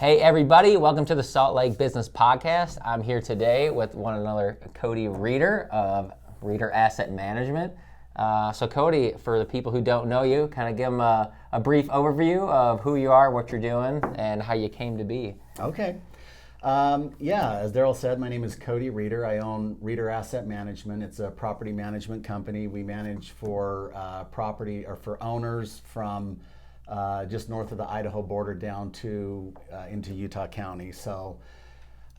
Hey everybody, welcome to the Salt Lake Business Podcast. I'm here today with one another Cody Reeder of Reeder Asset Management. So Cody, for the people who don't know you, kind of give them a brief overview of who you are, what you're doing, and how you came to be. Okay. As Daryl said, my name is Cody Reeder. I own Reeder Asset Management. It's a property management company. We manage for property or for owners from just north of the Idaho border down to into Utah County. So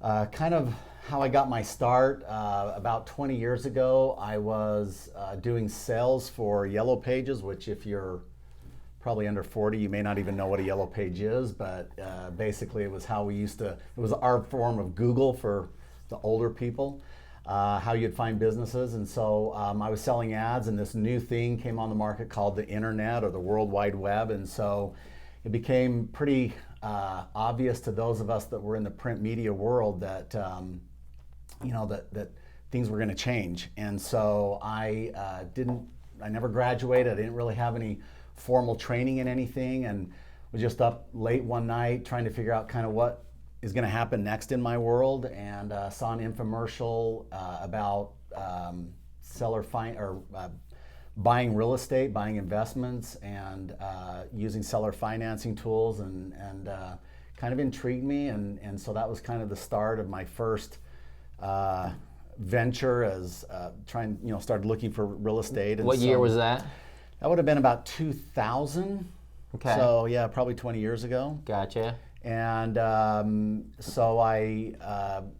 kind of how I got my start, about 20 years ago, I was doing sales for Yellow Pages, which if you're probably under 40, you may not even know what a Yellow Page is, but basically it was how we used to, it was our form of Google for the older people, how you'd find businesses. And so I was selling ads, and this new thing came on the market called the internet or the World Wide Web. And so it became pretty obvious to those of us that were in the print media world that, that things were going to change. And so I never graduated. I didn't really have any formal training in anything, and was just up late one night trying to figure out kind of what is going to happen next in my world, and saw an infomercial about buying real estate, buying investments, and using seller financing tools, and kind of intrigued me, and so that was kind of the start of my first venture as started looking for real estate. And What year was that? That would have been about 2000. Okay. So yeah, probably 20 years ago. Gotcha. And so I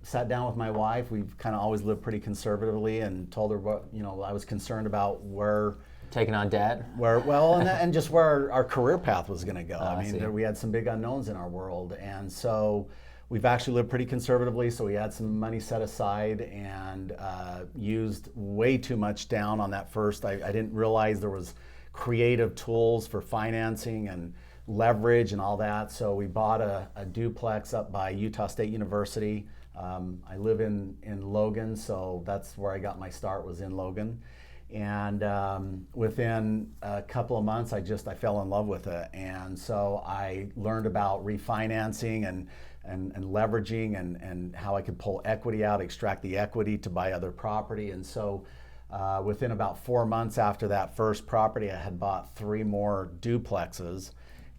sat down with my wife. We've kind of always lived pretty conservatively, and told her what I was concerned about where Taking on debt? And just where our career path was going to go. I see. We had some big unknowns in our world, and so we've actually lived pretty conservatively. So we had some money set aside, and used way too much down on that first. I didn't realize there was creative tools for financing and leverage and all that. So we bought a duplex up by Utah State University. I live in Logan, so that's where I got my start, was in Logan. And within a couple of months, I fell in love with it. And so I learned about refinancing and leveraging, and how I could pull equity out, extract the equity to buy other property. And so within about 4 months after that first property, I had bought 3 more duplexes.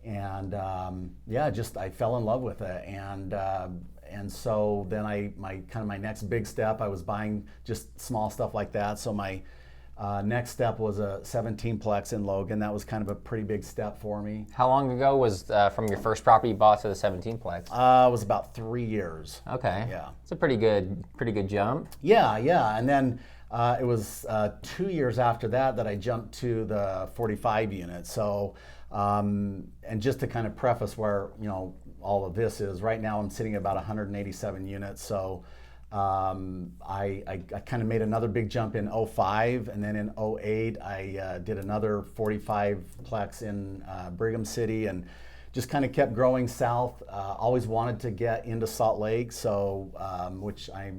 And I fell in love with it, and so then my next big step, I was buying just small stuff like that. So my next step was a 17-plex in Logan. That was kind of a pretty big step for me. How long ago was from your first property you bought to the 17-plex? It was about 3 years. Okay. Yeah. It's a pretty good jump. Yeah. And then it was 2 years after that I jumped to the 45 unit. So. And just to kind of preface where all of this is, right now I'm sitting at about 187 units. So I kind of made another big jump in 05, and then in 08 I did another 45 plex in Brigham City, and just kind of kept growing south. Always wanted to get into Salt Lake, so which I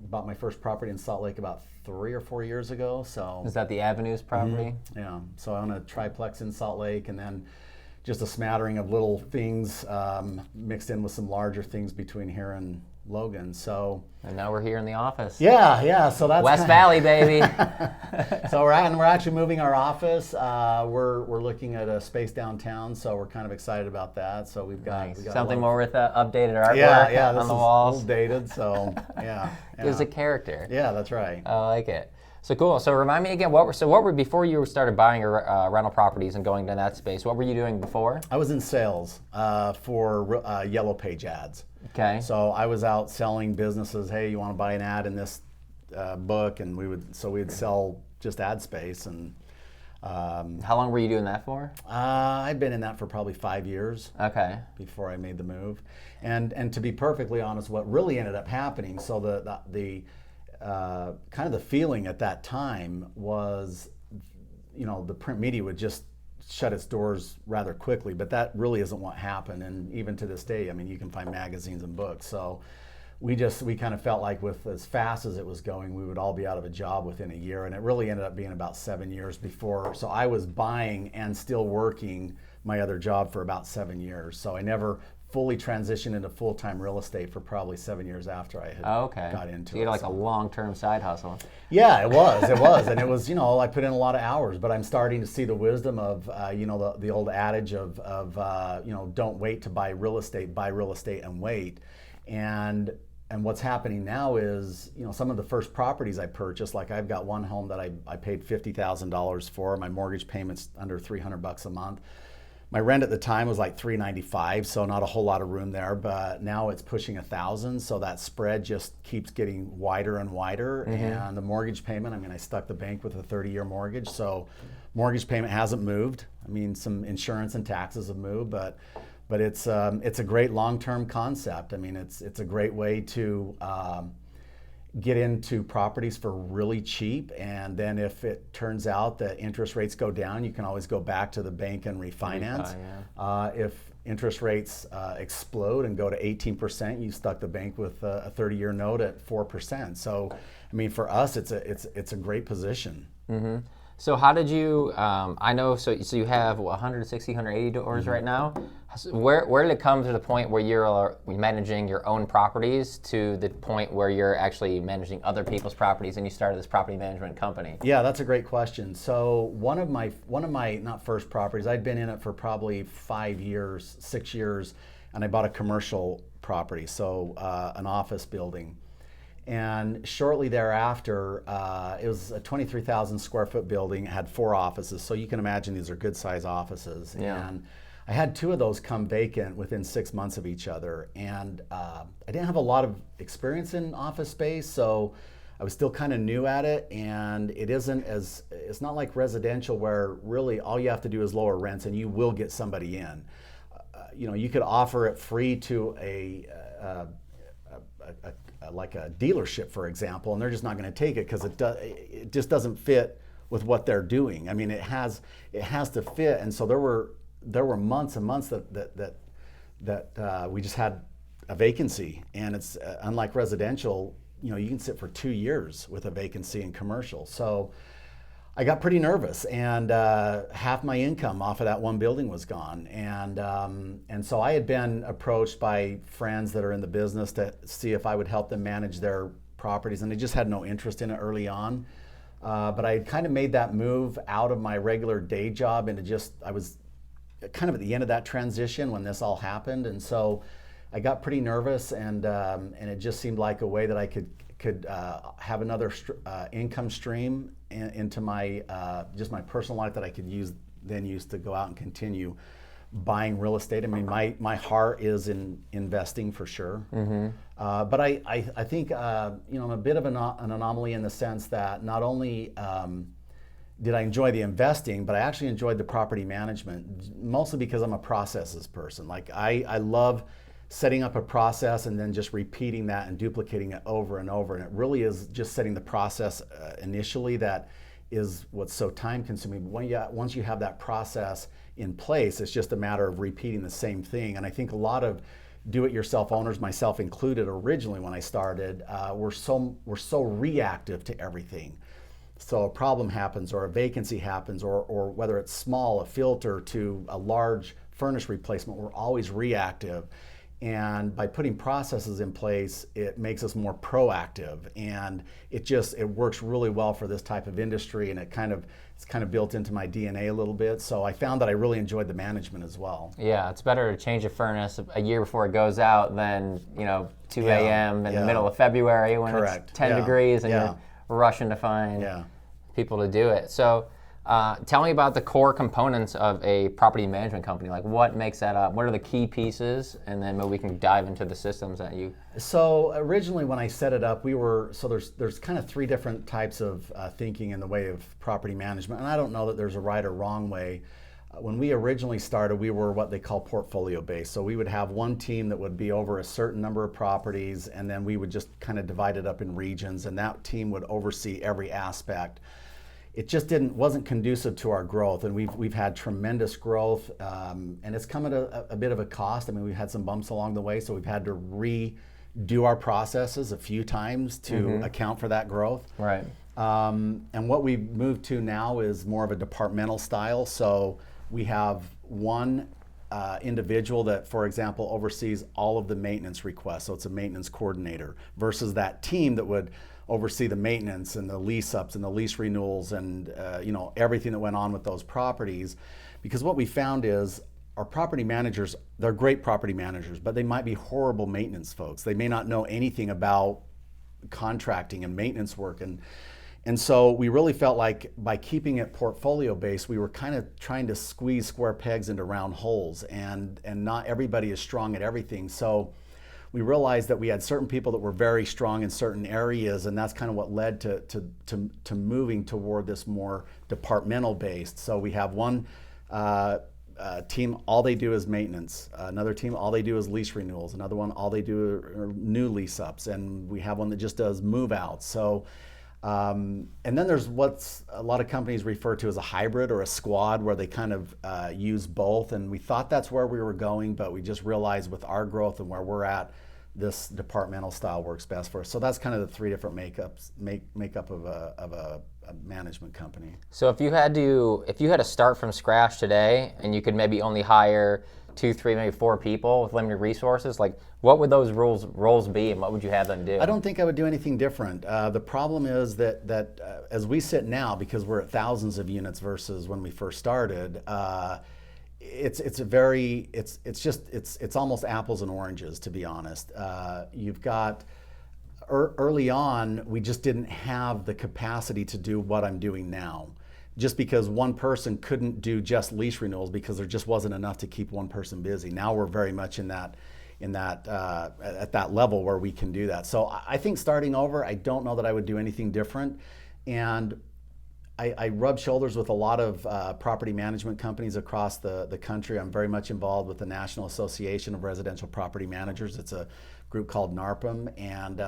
bought my first property in Salt Lake about 3 or 4 years ago. So is that the Avenues property? Mm-hmm. Yeah. So I own a triplex in Salt Lake, and then just a smattering of little things mixed in with some larger things between here and Logan. So. And now we're here in the office. Yeah. So that's West Valley, baby. So we're actually moving our office. We're looking at a space downtown, so we're kind of excited about that. So we've got something more with updated artwork on the walls. This is dated, so yeah. Gives a character. Yeah, that's right. I like it. So cool. So remind me again, what were before you started buying rental properties and going to that space? What were you doing before? I was in sales for Yellow Page ads. Okay. So I was out selling businesses. Hey, you want to buy an ad in this book? And we'd sell just ad space. And how long were you doing that for? I'd been in that for probably 5 years. Okay. Before I made the move, and to be perfectly honest, what really ended up happening. So the kind of the feeling at that time was, the print media would just shut its doors rather quickly, but that really isn't what happened. And even to this day, you can find magazines and books. So we kind of felt like with as fast as it was going, we would all be out of a job within a year. And it really ended up being about 7 years before. So I was buying and still working my other job for about 7 years. So I never fully transitioned into full-time real estate for probably 7 years after I had got into so you it. had like a long-term side hustle. Yeah, it was, and it was, I put in a lot of hours, but I'm starting to see the wisdom of, the old adage of don't wait to buy real estate and wait. And what's happening now is, some of the first properties I purchased, like I've got one home that I paid $50,000 for. My mortgage payment's under $300 a month. My rent at the time was like $395, so not a whole lot of room there, but now it's pushing $1,000, so that spread just keeps getting wider and wider. And the mortgage payment, I stuck the bank with a 30-year mortgage, so mortgage payment hasn't moved. Some insurance and taxes have moved, but it's a great long-term concept. It's a great way to get into properties for really cheap, and then if it turns out that interest rates go down, you can always go back to the bank and refinance. If interest rates explode and go to 18%, you stuck the bank with a 30-year note at 4%. So, for us, it's a great position. So how did you, I know, so you have 160, 180 doors right now. So where did it come to the point where you're managing your own properties to the point where you're actually managing other people's properties and you started this property management company? Yeah, that's a great question. So one of my not first properties, I'd been in it for probably 5 years, 6 years, and I bought a commercial property, so an office building. And shortly thereafter, it was a 23,000 square foot building. It had 4 offices, so you can imagine these are good size offices. Yeah. And I had 2 of those come vacant within 6 months of each other. And I didn't have a lot of experience in office space, so I was still kind of new at it. And it's not like residential where really all you have to do is lower rents and you will get somebody in. You could offer it free to like a dealership, for example, and they're just not going to take it because it just doesn't fit with what they're doing. It has to fit, and so there were months and months that we just had a vacancy, and it's unlike residential. You can sit for 2 years with a vacancy in commercial. So I got pretty nervous, and half my income off of that one building was gone. And so I had been approached by friends that are in the business to see if I would help them manage their properties, and they just had no interest in it early on. But I had kind of made that move out of my regular day job into I was kind of at the end of that transition when this all happened, and so I got pretty nervous, and it just seemed like a way that I could have another income stream into my just my personal life that I could use to go out and continue buying real estate. My heart is in investing for sure. But I think I'm a bit of an anomaly in the sense that not only did I enjoy the investing, but I actually enjoyed the property management, mostly because I'm a processes person. Like I love setting up a process and then just repeating that and duplicating it over and over. And it really is just setting the process initially that is what's so time consuming. But once you have that process in place, it's just a matter of repeating the same thing. And I think a lot of do-it-yourself owners, myself included, originally when I started, we're so reactive to everything. So a problem happens or a vacancy happens, or whether it's small, a filter to a large furnace replacement, we're always reactive. And by putting processes in place, it makes us more proactive, and it works really well for this type of industry, and it's kind of built into my DNA a little bit. So I found that I really enjoyed the management as well. Yeah, it's better to change a furnace a year before it goes out than 2 a.m. in the middle of February when it's 10 degrees and you're rushing to find people to do it. So tell me about the core components of a property management company. Like, what makes that up? What are the key pieces? And then maybe we can dive into the systems that you... So originally when I set it up, there's kind of 3 different types of thinking in the way of property management. And I don't know that there's a right or wrong way. When we originally started, we were what they call portfolio based. So we would have one team that would be over a certain number of properties, and then we would just kind of divide it up in regions, and that team would oversee every aspect. It just wasn't conducive to our growth, and we've had tremendous growth, and it's come at a bit of a cost. We've had some bumps along the way, so we've had to redo our processes a few times to account for that growth. Right. And what we've moved to now is more of a departmental style. So we have one individual that, for example, oversees all of the maintenance requests. So it's a maintenance coordinator versus that team that would oversee the maintenance and the lease ups and the lease renewals and everything that went on with those properties. Because what we found is our property managers, they're great property managers, but they might be horrible maintenance folks. They may not know anything about contracting and maintenance work. And so we really felt like by keeping it portfolio based, we were kind of trying to squeeze square pegs into round holes, and not everybody is strong at everything. So we realized that we had certain people that were very strong in certain areas, and that's kind of what led to moving toward this more departmental based. So we have one team, all they do is maintenance. Another team, all they do is lease renewals. Another one, all they do are new lease ups. And we have one that just does move outs. So, and then there's what's a lot of companies refer to as a hybrid or a squad, where they kind of use both. And we thought that's where we were going, but we just realized with our growth and where we're at, this departmental style works best for us. So that's kind of the three different makeup of a management company. So if you had to start from scratch today, and you could maybe only hire 2, 3, maybe 4 people with limited resources, like what would those roles be, and what would you have them do? I don't think I would do anything different. The problem is that as we sit now, because we're at thousands of units versus when we first started, it's almost apples and oranges, to be honest. You've got early on, we just didn't have the capacity to do what I'm doing now, just because one person couldn't do just lease renewals because there just wasn't enough to keep one person busy. Now we're very much at that level where we can do that. So I think starting over, I don't know that I would do anything different. And I rub shoulders with a lot of property management companies across the country. I'm very much involved with the National Association of Residential Property Managers. It's a group called NARPM, and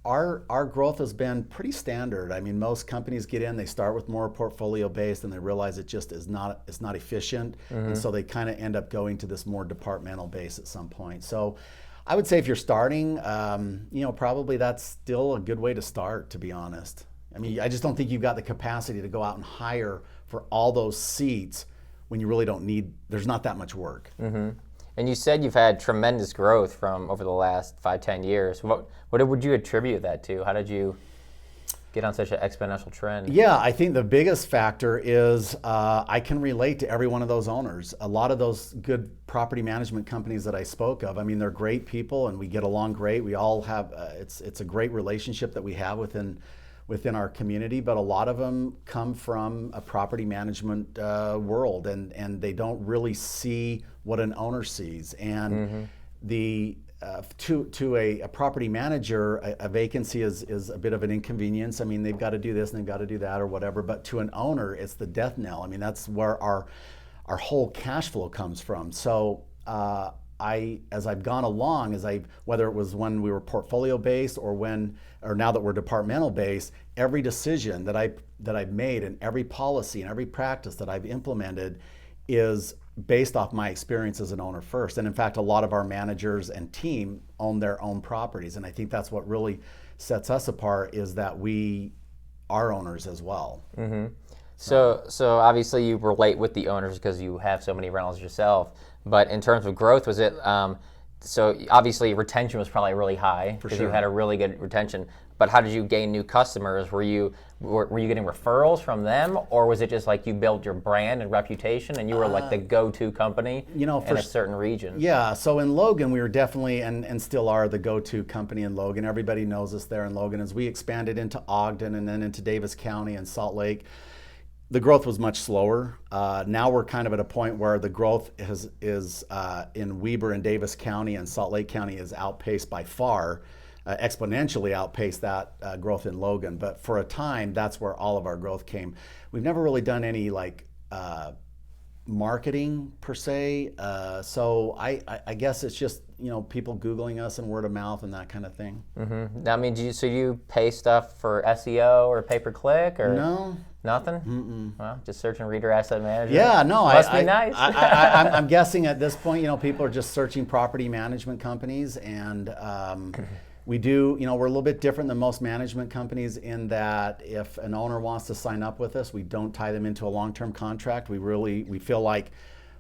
our growth has been pretty standard. I mean, most companies get in, they start with more portfolio based, and they realize it just is not efficient, and so they kind of end up going to this more departmental base at some point. So I would say if you're starting, probably that's still a good way to start, to be honest. I mean, I just don't think you've got the capacity to go out and hire for all those seats when you really don't need, there's not that much work. Mm-hmm. And you said you've had tremendous growth from over the last 5-10 years. What would you attribute that to? How did you get on such an exponential trend? Yeah, I think the biggest factor is I can relate to every one of those owners. A lot of those good property management companies that I spoke of, I mean, they're great people and we get along great. We all have, it's a great relationship that we have within our community, but a lot of them come from a property management world, and they don't really see what an owner sees. And to a property manager, a vacancy is a bit of an inconvenience. I mean, they've got to do this and they've got to do that or whatever, but to an owner, it's the death knell. I mean, that's where our whole cash flow comes from. So as I've gone along, whether it was when we were portfolio based or now that we're departmental based, every decision that I've made and every policy and every practice that I've implemented is based off my experience as an owner first. And in fact, a lot of our managers and team own their own properties, and I think that's what really sets us apart, is that we are owners as well. Mm-hmm. So obviously you relate with the owners because you have so many rentals yourself. But in terms of growth, was it, so obviously retention was probably really high because you had a really good retention. But how did you gain new customers? Were you getting referrals from them, or was it just like you built your brand and reputation and you were like the go-to company in a certain region? Yeah, so in Logan we were definitely and still are the go-to company in Logan. Everybody knows us there in Logan. As we expanded into Ogden and then into Davis County and Salt Lake, the growth was much slower. Now we're kind of at a point where the growth is in Weber and Davis County and Salt Lake County is outpaced by far, exponentially outpaced that growth in Logan. But for a time, that's where all of our growth came. We've never really done any marketing per se. So I guess it's just people Googling us and word of mouth and that kind of thing. Mm-hmm. I mean, do you pay stuff for SEO or pay-per-click or no? Nothing? Mm-mm. Well, just searching Reeder Asset Management. Yeah, no. Must be nice. I'm guessing at this point, people are just searching property management companies, and we do, we're a little bit different than most management companies in that if an owner wants to sign up with us, we don't tie them into a long-term contract. We feel like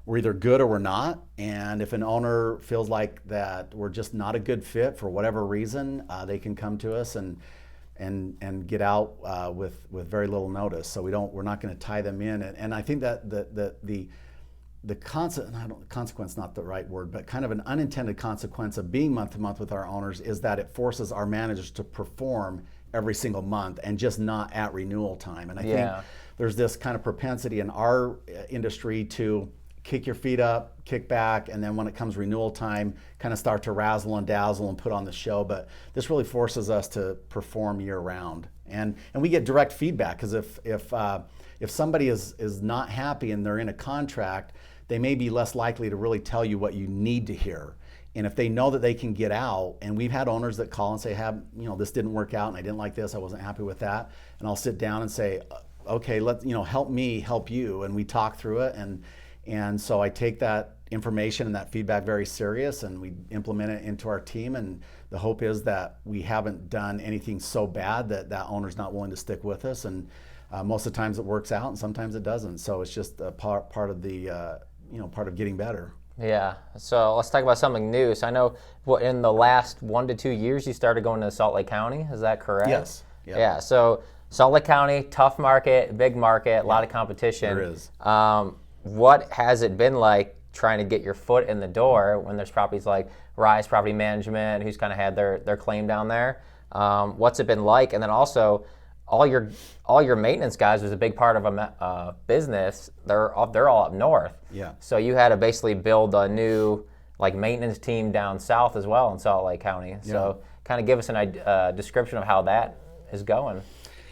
we're either good or we're not. And if an owner feels like that we're just not a good fit for whatever reason, they can come to us and get out with very little notice. So we're not going to tie them in. And I think that the consequence, not the right word, but kind of an unintended consequence of being month to month with our owners is that it forces our managers to perform every single month and just not at renewal time. And I think there's this kind of propensity in our industry to kick your feet up, kick back, and then when it comes renewal time, kind of start to razzle and dazzle and put on the show. But this really forces us to perform year round. And we get direct feedback, because if somebody is not happy and they're in a contract, they may be less likely to really tell you what you need to hear. And if they know that they can get out, and we've had owners that call and say, this didn't work out and I didn't like this, I wasn't happy with that. And I'll sit down and say, okay, help me help you. And we talk through it. And so I take that information and that feedback very serious, and we implement it into our team. And the hope is that we haven't done anything so bad that owner's not willing to stick with us. And most of the times it works out, and sometimes it doesn't. So it's just a part of the part of getting better. Yeah. So let's talk about something new. So I know in the last 1 to 2 years you started going to Salt Lake County. Is that correct? Yes. Yep. Yeah. So Salt Lake County, tough market, big market, a lot of competition. There is. What has it been like trying to get your foot in the door when there's properties like Rise Property Management, who's kind of had their claim down there? What's it been like? And then also, all your maintenance guys was a big part of a business. They're all up north. Yeah. So you had to basically build a new maintenance team down south as well in Salt Lake County. So kind of give us a description of how that is going.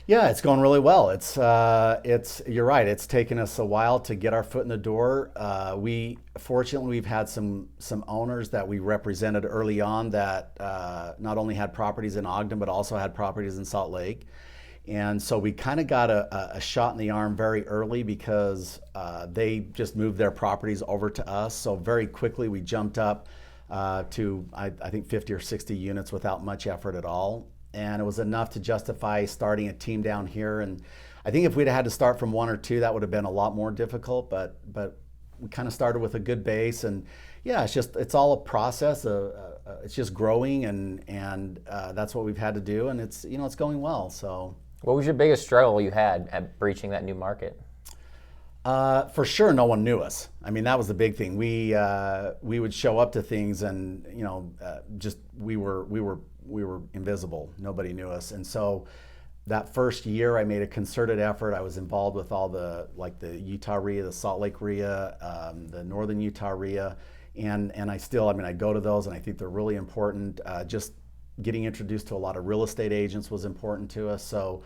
Yeah, it's going really well. It's you're right. It's taken us a while to get our foot in the door. We've had some owners that we represented early on that not only had properties in Ogden but also had properties in Salt Lake, and so we kind of got a shot in the arm very early because they just moved their properties over to us. So very quickly we jumped up to I think 50 or 60 units without much effort at all. And it was enough to justify starting a team down here. And I think if we'd had to start from 1 or 2, that would have been a lot more difficult. But we kind of started with a good base. And yeah, it's all a process. It's just growing, and that's what we've had to do. And it's going well. So, what was your biggest struggle you had at breaching that new market? For sure, no one knew us. I mean, that was the big thing. We would show up to things, and we were invisible. Nobody knew us. And so that first year I made a concerted effort. I was involved with all the Utah RIA, the Salt Lake RIA, the Northern Utah RIA, and I go to those, and I think they're really important. Just getting introduced to a lot of real estate agents was important to us. So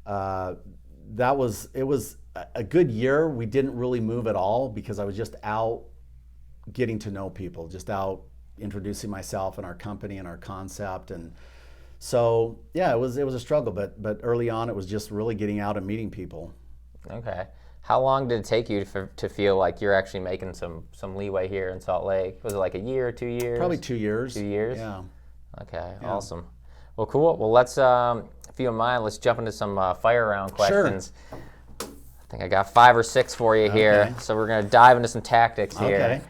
it was a good year. We didn't really move at all because I was just out getting to know people, just out introducing myself and our company and our concept. And so yeah, it was a struggle, but early on it was just really getting out and meeting people. Okay. How long did it take you to feel like you're actually making some leeway here in Salt Lake? Was it like a year, 2 years? Probably 2 years. 2 years? Yeah. Okay, yeah. Awesome. Well, cool. Well, let's, if you don't mind, let's jump into some fire round questions. Sure. I think I got 5 or 6 for you here. Okay. So we're going to dive into some tactics here. Okay.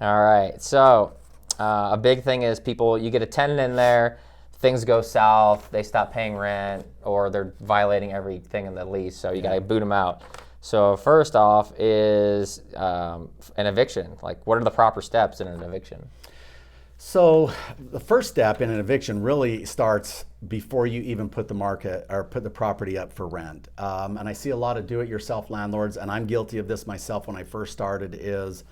All right. So a big thing is you get a tenant in there, things go south, they stop paying rent, or they're violating everything in the lease, so you got to boot them out. So first off is an eviction. What are the proper steps in an eviction? So the first step in an eviction really starts before you even put the property up for rent. And I see a lot of do-it-yourself landlords, and I'm guilty of this myself when I first started, is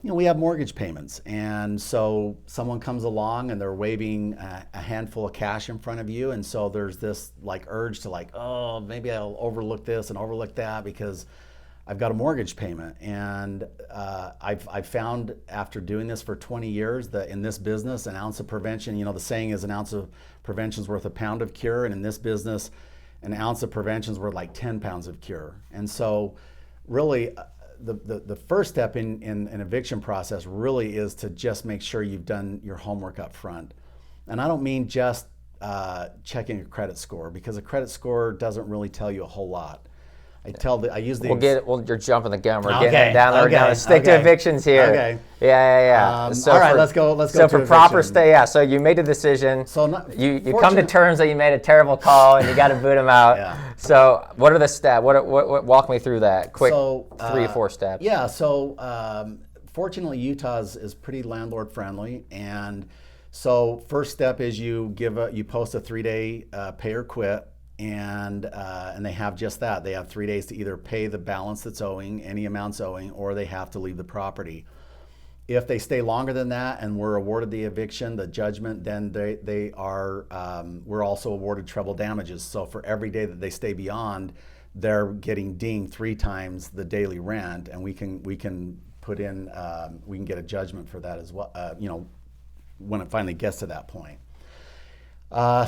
we have mortgage payments. And so someone comes along and they're waving a handful of cash in front of you. And so there's this urge to oh, maybe I'll overlook this and overlook that because I've got a mortgage payment. And I've found after doing this for 20 years that in this business, an ounce of prevention, the saying is an ounce of prevention is worth a pound of cure. And in this business, an ounce of prevention is worth 10 pounds of cure. And so really the first step in an eviction process really is to just make sure you've done your homework up front. And I don't mean just checking a credit score, because a credit score doesn't really tell you a whole lot. I use the. You're jumping the gun. We're Okay, getting down there. okay, We're gonna stick to okay. evictions here. Okay. Yeah. All right, let's go. So to for proper eviction. stay, so you made a decision. So you come to terms that you made a terrible call and you got to boot them out. Yeah. So what are the steps? What walk me through that quick 3 or 4 steps. Yeah. So fortunately, Utah is pretty landlord friendly, and so first step is you post a 3-day pay or quit. And they have just that. They have 3 days to either pay the balance that's owing, any amounts owing, or they have to leave the property. If they stay longer than that and we're awarded the eviction, the judgment, then we're also awarded treble damages. So for every day that they stay beyond, they're getting dinged 3 times the daily rent, and we can get a judgment for that as well. When it finally gets to that point.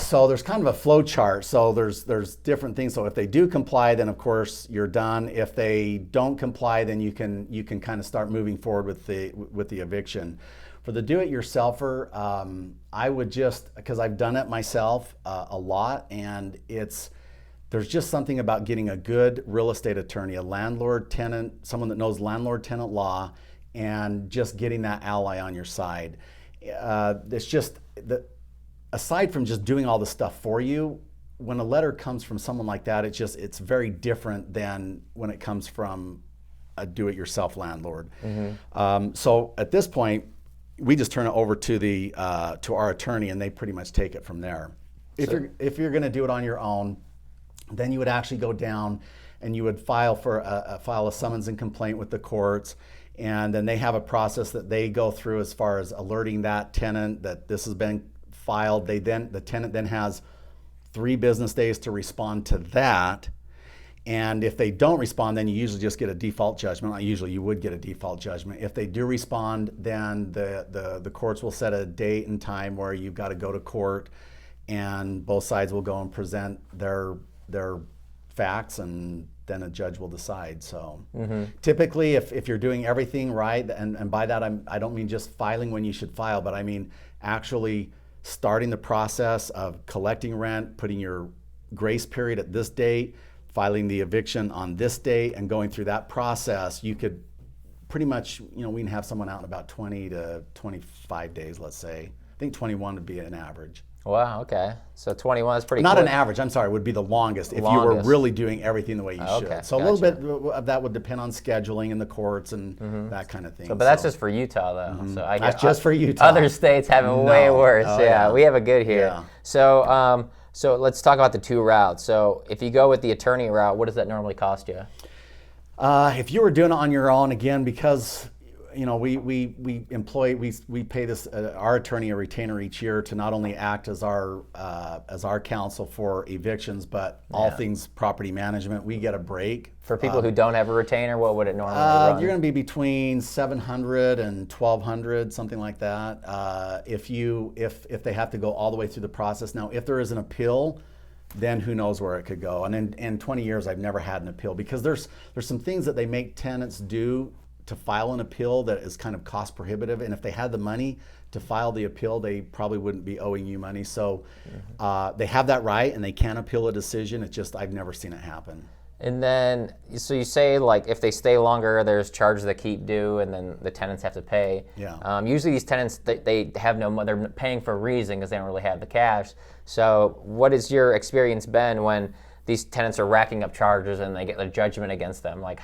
So there's kind of a flow chart. So there's different things. So if they do comply, then of course you're done. If they don't comply, then you can kind of start moving forward with the eviction. For the do-it-yourselfer, I would because I've done it myself a lot, and there's just something about getting a good real estate attorney, a landlord-tenant, someone that knows landlord-tenant law, and just getting that ally on your side. It's just aside from just doing all the stuff for you, when a letter comes from someone like that, it's very different than when it comes from a do-it-yourself landlord. Mm-hmm. So at this point, we just turn it over to our attorney, and they pretty much take it from there. If you're going to do it on your own, then you would actually go down and you would file a summons and complaint with the courts. And then they have a process that they go through as far as alerting that tenant that this has been filed. The tenant then has 3 business days to respond to that. And if they don't respond, then you usually just get a default judgment. Not usually, you would get a default judgment. If they do respond, then the courts will set a date and time where you've got to go to court, and both sides will go and present their facts, and then a judge will decide. So typically, if you're doing everything right, and by that I don't mean just filing when you should file, but I mean actually starting the process of collecting rent, putting your grace period at this date, filing the eviction on this date, and going through that process, you could pretty much, we can have someone out in about 20 to 25 days, let's say. I think 21 would be an average. Wow, okay. So 21 is pretty Not quick. an average, I'm sorry, would be the longest if you were really doing everything the way you should. Okay, So a little bit of that would depend on scheduling in the courts and that kind of thing. But that's just for Utah, though. So I That's guess just for Utah. Other states have it way worse. Oh, yeah, we have it good here. Yeah. So let's talk about the 2 routes. So if you go with the attorney route, what does that normally cost you? If you were doing it on your own, again, because we pay our attorney a retainer each year to not only act as our counsel for evictions, but all things property management. We get a break. For people who don't have a retainer, what would it normally run? You're going to be between $700 and $1,200, something like that. If they have to go all the way through the process. Now, if there is an appeal, then who knows where it could go. And in 20 years, I've never had an appeal, because there's some things that they make tenants do to file an appeal that is kind of cost prohibitive. And if they had the money to file the appeal, they probably wouldn't be owing you money. So they have that right, and they can appeal a decision. It's just I've never seen it happen. And then, so you say, like, if they stay longer, there's charges that keep due, and then the tenants have to pay. Yeah. Usually these tenants, they have no money. They're paying for a reason because they don't really have the cash. So what has your experience been when these tenants are racking up charges and they get a judgment against them? Like,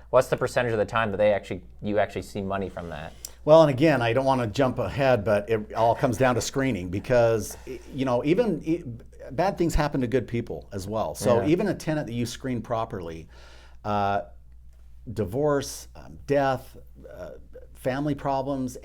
what's the percentage of the time that you actually see money from that? Well, and again, I don't want to jump ahead, but it all comes down to screening, because even bad things happen to good people as well. So even a tenant that you screen properly, divorce, death, family problems,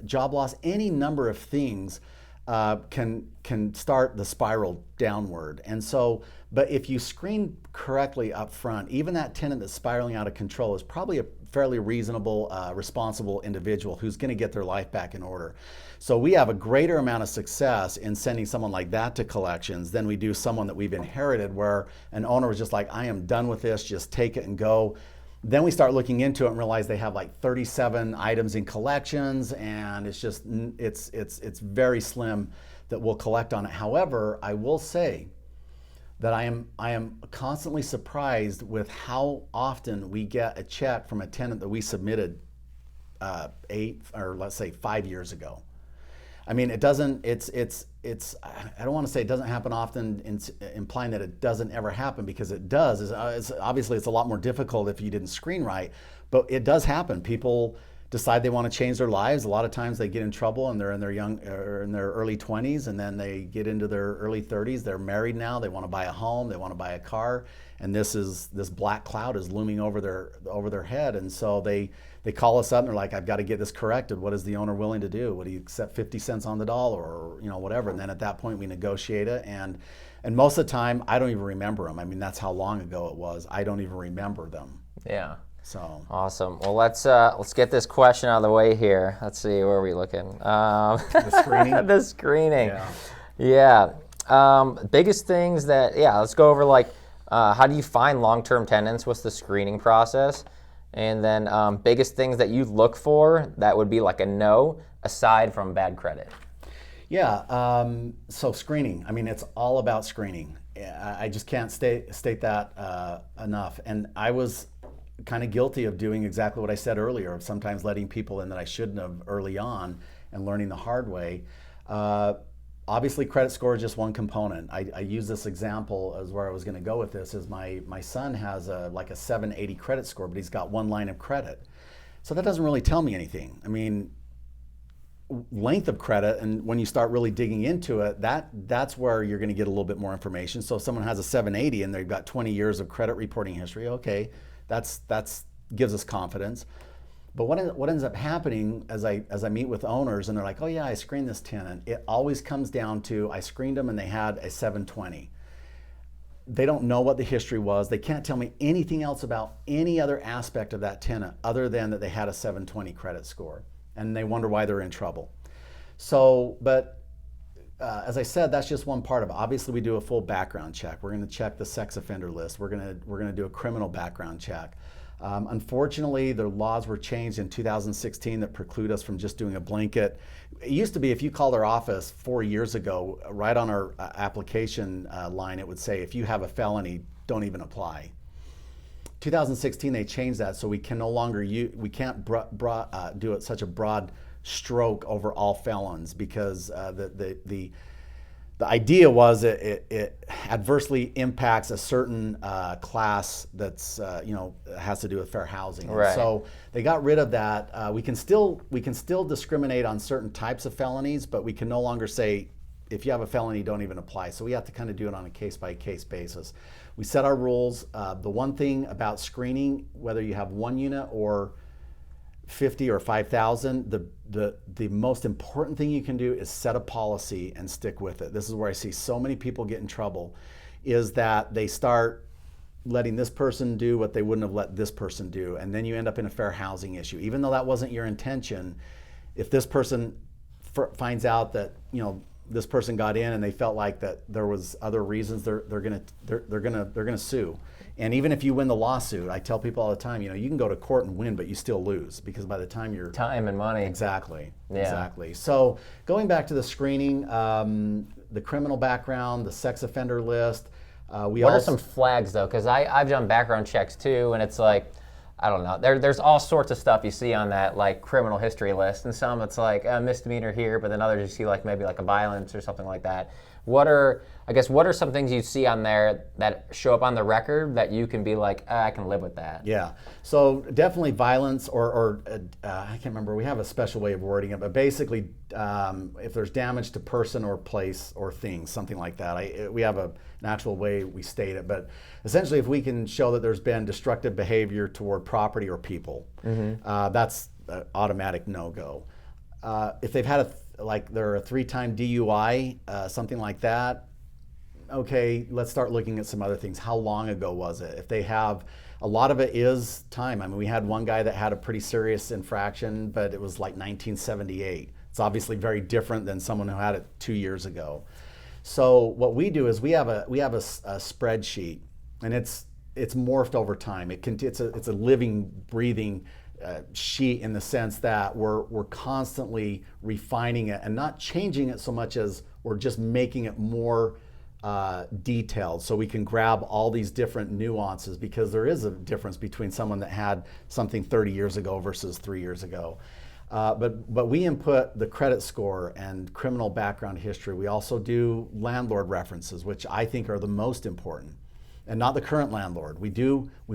job loss, any number of things can start the spiral downward. And so, but if you screen correctly up front, even that tenant that's spiraling out of control is probably a fairly reasonable, responsible individual who's going to get their life back in order. So we have a greater amount of success in sending someone like that to collections than we do someone that we've inherited, where an owner was just like, I am done with this, just take it and go. Then we start looking into it and realize they have like 37 items in collections, and it's just, it's very slim that we'll collect on it. However, I will say that I am constantly surprised with how often we get a check from a tenant that we submitted 8 or let's say 5 years ago. I mean, it doesn't. I don't want to say it doesn't happen often, implying that it doesn't ever happen, because it does. It's obviously it's a lot more difficult if you didn't screen right, but it does happen. People decide they want to change their lives. A lot of times they get in trouble and they're in their early 20s, and then they get into their early 30s. They're married now. They want to buy a home. They want to buy a car, and this black cloud is looming over their head, and so they call us up and they're like, I've got to get this corrected. What is the owner willing to do? Would he accept 50 cents on the dollar, or whatever? And then at that point we negotiate it, and most of the time I don't even remember them. I mean, that's how long ago it was. I don't even remember them. Yeah. So awesome. Well, let's get this question out of the way here. Let's see, where are we looking? The screening. The screening. Yeah. Biggest things that let's go over, like how do you find long-term tenants? What's the screening process? And then biggest things that you look for that would be like a no, aside from bad credit. Yeah, so screening. I mean, it's all about screening. I just can't state that enough. And I was kind of guilty of doing exactly what I said earlier, of sometimes letting people in that I shouldn't have early on and learning the hard way. Obviously, credit score is just one component. I use this example as where I was going to go with this. Is my son has a 780 credit score, but he's got one line of credit. So that doesn't really tell me anything. I mean, length of credit, and when you start really digging into it, that's where you're going to get a little bit more information. So if someone has a 780 and they've got 20 years of credit reporting history, okay, that's gives us confidence. But what ends up happening as I meet with owners and they're like, oh yeah, I screened this tenant, it always comes down to, I screened them and they had a 720. They don't know what the history was. They can't tell me anything else about any other aspect of that tenant other than that they had a 720 credit score, and they wonder why they're in trouble. So, but as I said, that's just one part of it. Obviously, we do a full background check. We're going to check the sex offender list. We're going to do a criminal background check. Unfortunately, the laws were changed in 2016 that preclude us from just doing a blanket. It used to be, if you called our office 4 years ago, right on our application line, it would say, if you have a felony, don't even apply. 2016, they changed that, so we can no longer we can't do it such a broad stroke over all felons, because the idea was it adversely impacts a certain class that's has to do with fair housing. Right. And so they got rid of that. We can still discriminate on certain types of felonies, but we can no longer say, if you have a felony, don't even apply. So we have to kind of do it on a case-by-case basis. We set our rules. The one thing about screening, whether you have 1 unit or 50 or 5,000, the most important thing you can do is set a policy and stick with it. This is where I see so many people get in trouble, is that they start letting this person do what they wouldn't have let this person do, and then you end up in a fair housing issue. Even though that wasn't your intention, if this person finds out that this person got in and they felt like that there was other reasons, they're gonna sue. And even if you win the lawsuit, I tell people all the time, you can go to court and win, but you still lose, because by the time you're time and money. Exactly. Yeah. Exactly. So going back to the screening, the criminal background, the sex offender list. What are some flags though? Because I've done background checks too, and it's like, I don't know. There's all sorts of stuff you see on that like criminal history list, and some it's like a misdemeanor here, but then others you see like maybe like a violence or something like that. What are some things you see on there that show up on the record that you can be like, I can live with that? Yeah. So definitely violence, or I can't remember. We have a special way of wording it, but basically, if there's damage to person or place or things, something like that. We have a natural way we state it, but essentially, if we can show that there's been destructive behavior toward property or people, that's an automatic no-go. If they've had they're a 3-time DUI, something like that, okay, let's start looking at some other things. How long ago was it? If they have, a lot of it is time. I mean, we had one guy that had a pretty serious infraction, but it was like 1978. It's obviously very different than someone who had it 2 years ago. So what we do is we have a spreadsheet, and it's morphed over time. It's a living, breathing sheet, in the sense that we're constantly refining it and not changing it so much as we're just making it more detailed, so we can grab all these different nuances, because there is a difference between someone that had something 30 years ago versus 3 years ago. But we input the credit score and criminal background history. We also do landlord references, which I think are the most important, and not the current landlord. We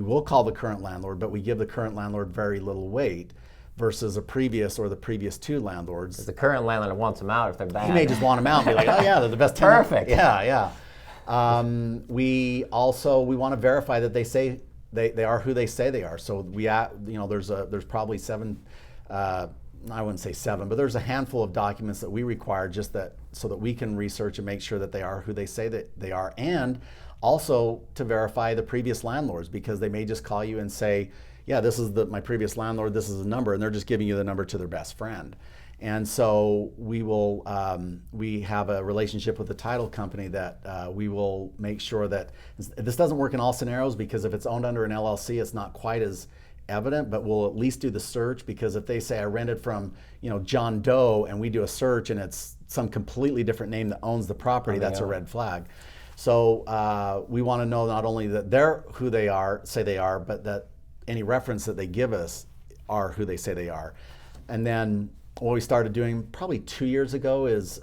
will call the current landlord, but we give the current landlord very little weight versus a previous or the previous two landlords. The current landlord wants them out if they're bad. He may just want them out and be like, oh yeah, they're the best tenant. Perfect. Yeah. We want to verify that they say they are who they say they are. So there's probably I wouldn't say 7, but there's a handful of documents that we require so that we can research and make sure that they are who they say that they are, and also to verify the previous landlords, because they may just call you and say, yeah, this is my previous landlord, this is the number, and they're just giving you the number to their best friend. And so we have a relationship with the title company that we will make sure that this doesn't work in all scenarios, because if it's owned under an LLC, it's not quite as evident, but we'll at least do the search, because if they say I rented from John Doe and we do a search and it's some completely different name that owns the property, that's a red flag. So we want to know not only that they're who they say they are, but that any reference that they give us are who they say they are. And then what we started doing probably 2 years ago is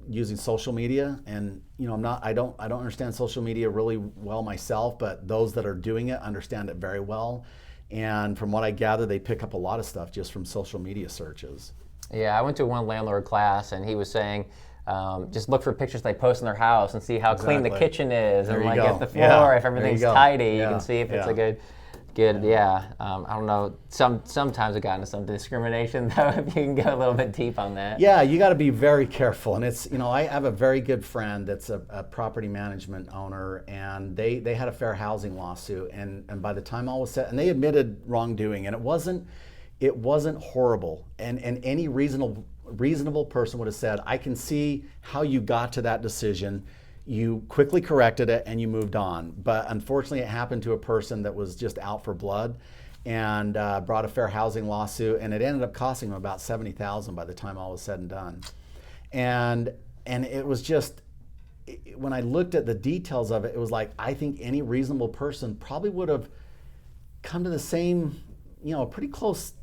using social media. And I don't understand social media really well myself, but those that are doing it understand it very well. And from what I gather, they pick up a lot of stuff just from social media searches. Yeah, I went to one landlord class, and he was saying, just look for pictures they post in their house and see how clean the kitchen is, there and if the floor, yeah. if everything's tidy, you can see if it's a good. I don't know. Sometimes I've gotten into some discrimination, though. If you can go a little bit deep on that. Yeah, you got to be very careful. And it's I have a very good friend that's a property management owner, and they had a fair housing lawsuit, and by the time all was said, and they admitted wrongdoing, and it wasn't horrible, and any reasonable person would have said, I can see how you got to that decision. You quickly corrected it and you moved on. But unfortunately, it happened to a person that was just out for blood, and brought a fair housing lawsuit, and it ended up costing them about $70,000 by the time all was said and done. And it was just, when I looked at the details of it, it was like, I think any reasonable person probably would have come to the same, pretty close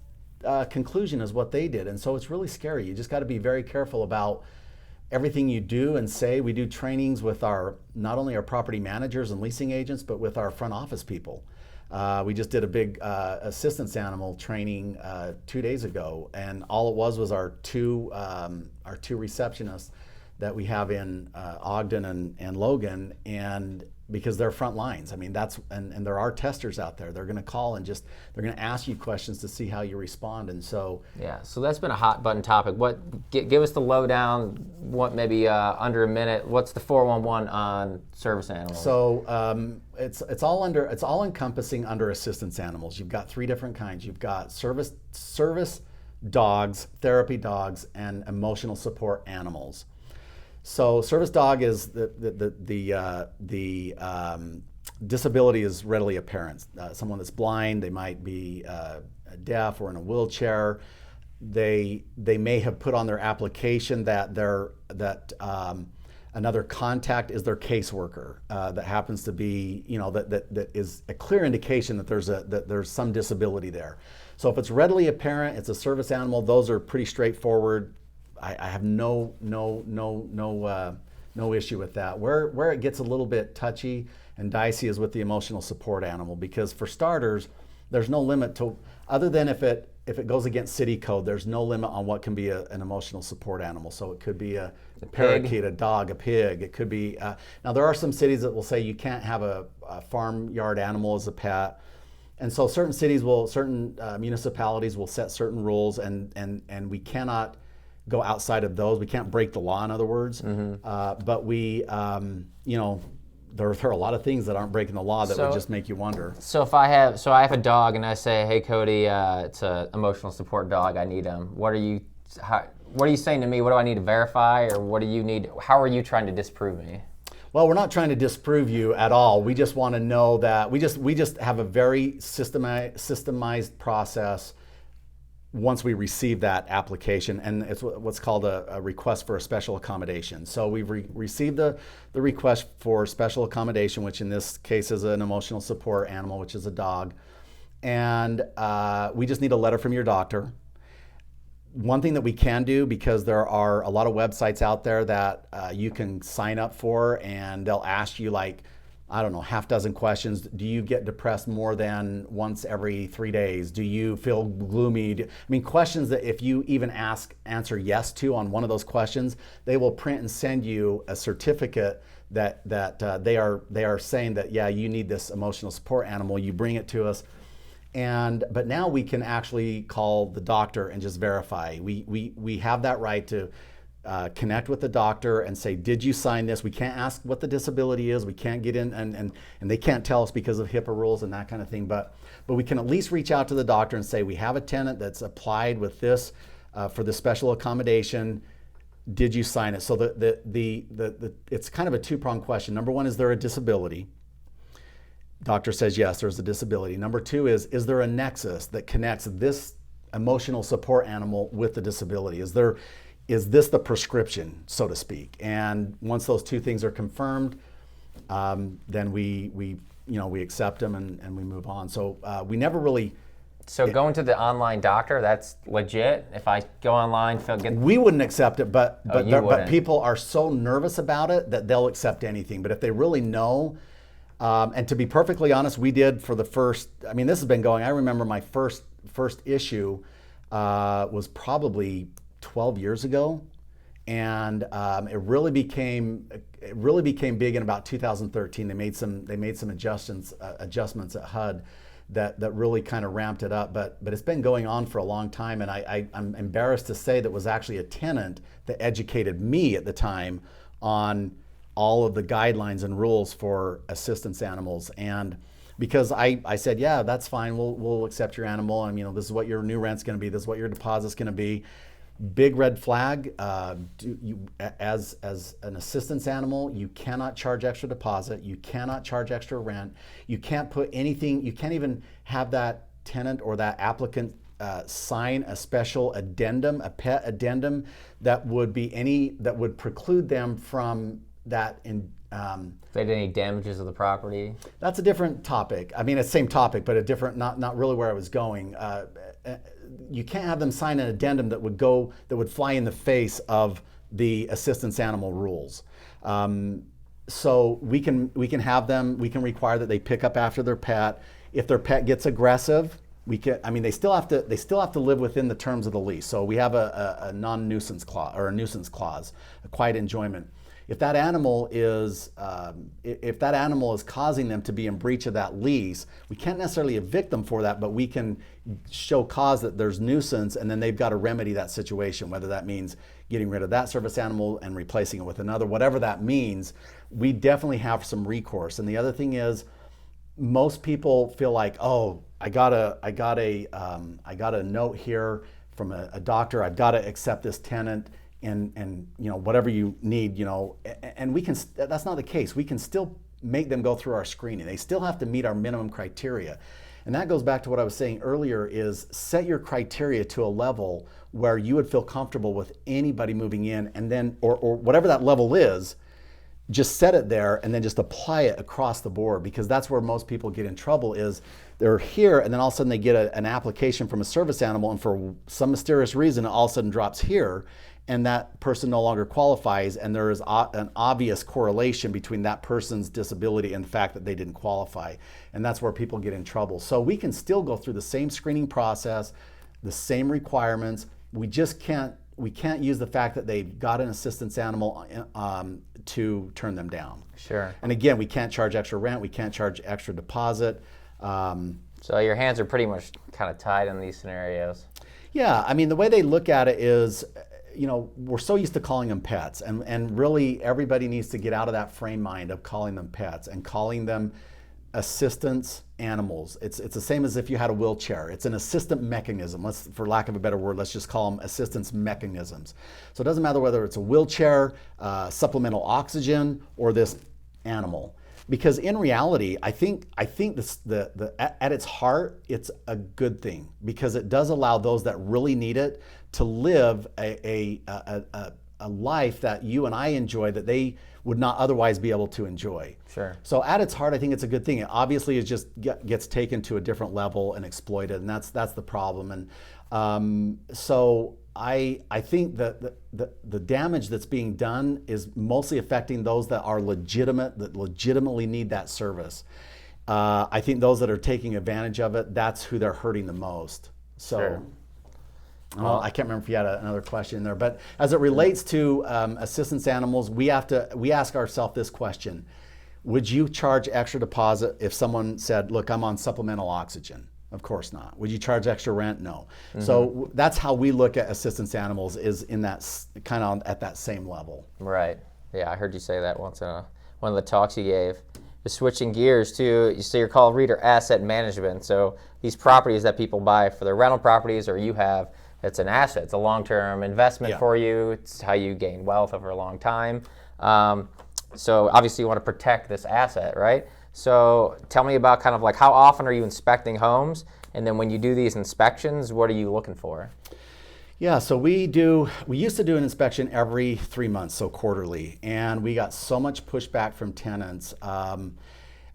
conclusion as what they did. And so it's really scary. You just got to be very careful about everything you do and say. We do trainings with not only our property managers and leasing agents, but with our front office people. We just did a big assistance animal training 2 days ago, and all it was our two receptionists that we have in Ogden and Logan, and because they're front lines. I mean, and there are testers out there. They're going to call and they're going to ask you questions to see how you respond. And so so that's been a hot button topic. Give us the lowdown. What maybe under a minute? What's the 411 on service animals? So it's all encompassing under assistance animals. You've got 3 different kinds. You've got service dogs, therapy dogs, and emotional support animals. So service dog is the disability is readily apparent. Someone that's blind, they might be deaf or in a wheelchair. They may have put on their application that another contact is their caseworker. That happens to be, that is a clear indication that there's some disability there. So if it's readily apparent, it's a service animal. Those are pretty straightforward. I have no issue with that. Where it gets a little bit touchy and dicey is with the emotional support animal, because for starters, there's no limit to, other than if it goes against city code, there's no limit on what can be an emotional support animal. So it could be a parakeet, a dog, a pig. It could be, now there are some cities that will say you can't have a farmyard animal as a pet. And so certain municipalities will set certain rules, and we cannot go outside of those. We can't break the law, in other words. Mm-hmm. But we, there are a lot of things that aren't breaking the law that would just make you wonder. So if I have a dog and I say, hey Cody, it's an emotional support dog, I need him. What are you saying to me? What do I need to verify, or what do you need? How are you trying to disprove me? Well, we're not trying to disprove you at all. We just want to know that we just have a very systemized process once we receive that application, and it's what's called a request for a special accommodation. So we've received the request for special accommodation, which in this case is an emotional support animal, which is a dog. And we just need a letter from your doctor. One thing that we can do, because there are a lot of websites out there that you can sign up for, and they'll ask you like, I don't know, half dozen questions. Do you get depressed more than once every 3 days? Do you feel gloomy? I mean, questions that if you even answer yes to on one of those questions, they will print and send you a certificate that they are saying that, yeah, you need this emotional support animal. You bring it to us. But now we can actually call the doctor and just verify. We have that right to connect with the doctor and say, did you sign this? We can't ask what the disability is. We can't get in and they can't tell us because of HIPAA rules and that kind of thing. But we can at least reach out to the doctor and say, we have a tenant that's applied with this for the special accommodation. Did you sign it? So it's kind of a two-pronged question. Number one, is there a disability? Doctor says, yes, there's a disability. Number two is there a nexus that connects this emotional support animal with the disability? Is this the prescription, so to speak? And once those two things are confirmed, then we accept them and we move on. So we never really. So going to the online doctor, that's legit. If I go online, we wouldn't accept it, but people are so nervous about it that they'll accept anything. But if they really know, and to be perfectly honest, we did for the first. I mean, this has been going. I remember my first issue was probably 12 years ago, and it really became big in about 2013. They made some adjustments at HUD that really kind of ramped it up. But it's been going on for a long time, and I'm embarrassed to say that it was actually a tenant that educated me at the time on all of the guidelines and rules for assistance animals. And because I said, yeah, that's fine, we'll accept your animal, and this is what your new rent's going to be, this is what your deposit's going to be. Big red flag, as an assistance animal, you cannot charge extra deposit, you cannot charge extra rent, you can't put anything, you can't even have that tenant or that applicant sign a special addendum, a pet addendum that would preclude them from that if they did any damages of the property. That's a different topic. I mean, it's the same topic, but a different, not really where I was going. You can't have them sign an addendum that would fly in the face of the assistance animal rules. So we can have them. We can require that they pick up after their pet. If their pet gets aggressive, they still have to live within the terms of the lease. So we have a non-nuisance clause or a nuisance clause, a quiet enjoyment. If that animal is causing them to be in breach of that lease, we can't necessarily evict them for that, but we can show cause that there's nuisance, and then they've got to remedy that situation, whether that means getting rid of that service animal and replacing it with another, whatever that means. We definitely have some recourse. And the other thing is, most people feel like, oh, I got a note here from a doctor, I've got to accept this tenant. And whatever you need, and that's not the case. We can still make them go through our screening. They still have to meet our minimum criteria. And that goes back to what I was saying earlier, is set your criteria to a level where you would feel comfortable with anybody moving in, and then, or whatever that level is, just set it there and then just apply it across the board, because that's where most people get in trouble. Is they're here and then all of a sudden they get an application from a service animal, and for some mysterious reason it all of a sudden drops here, and that person no longer qualifies, and there is an obvious correlation between that person's disability and the fact that they didn't qualify. And that's where people get in trouble. So we can still go through the same screening process, the same requirements. We can't use the fact that they've got an assistance animal to turn them down. Sure. And again, we can't charge extra rent, we can't charge extra deposit. So your hands are pretty much kind of tied in these scenarios. Yeah, I mean, the way they look at it is, we're so used to calling them pets, and really everybody needs to get out of that frame mind of calling them pets and calling them assistance animals. It's the same as if you had a wheelchair. It's an assistant mechanism. For lack of a better word, let's just call them assistance mechanisms. So it doesn't matter whether it's a wheelchair, supplemental oxygen, or this animal. Because in reality, I think this, at its heart, it's a good thing, because it does allow those that really need it to live a life that you and I enjoy that they would not otherwise be able to enjoy. Sure. So at its heart, I think it's a good thing. It obviously is just gets taken to a different level and exploited, and that's the problem. And so I think that the damage that's being done is mostly affecting those that are that legitimately need that service. I think those that are taking advantage of it, that's who they're hurting the most. So. Sure. I can't remember if you had another question there, but as it relates to assistance animals, we ask ourselves this question: would you charge extra deposit if someone said, "Look, I'm on supplemental oxygen"? Of course not. Would you charge extra rent? No. Mm-hmm. So that's how we look at assistance animals, is in that kind of at that same level. Right. Yeah, I heard you say that once in one of the talks you gave. Just switching gears to, you say you're called Reeder Asset Management. So these properties that people buy for their rental properties, or you have, it's an asset. It's a long-term investment for you. It's how you gain wealth over a long time. So obviously you want to protect this asset, right? So tell me about kind of like, how often are you inspecting homes? And then when you do these inspections, what are you looking for? Yeah, so we used to do an inspection every 3 months, so quarterly, and we got so much pushback from tenants. And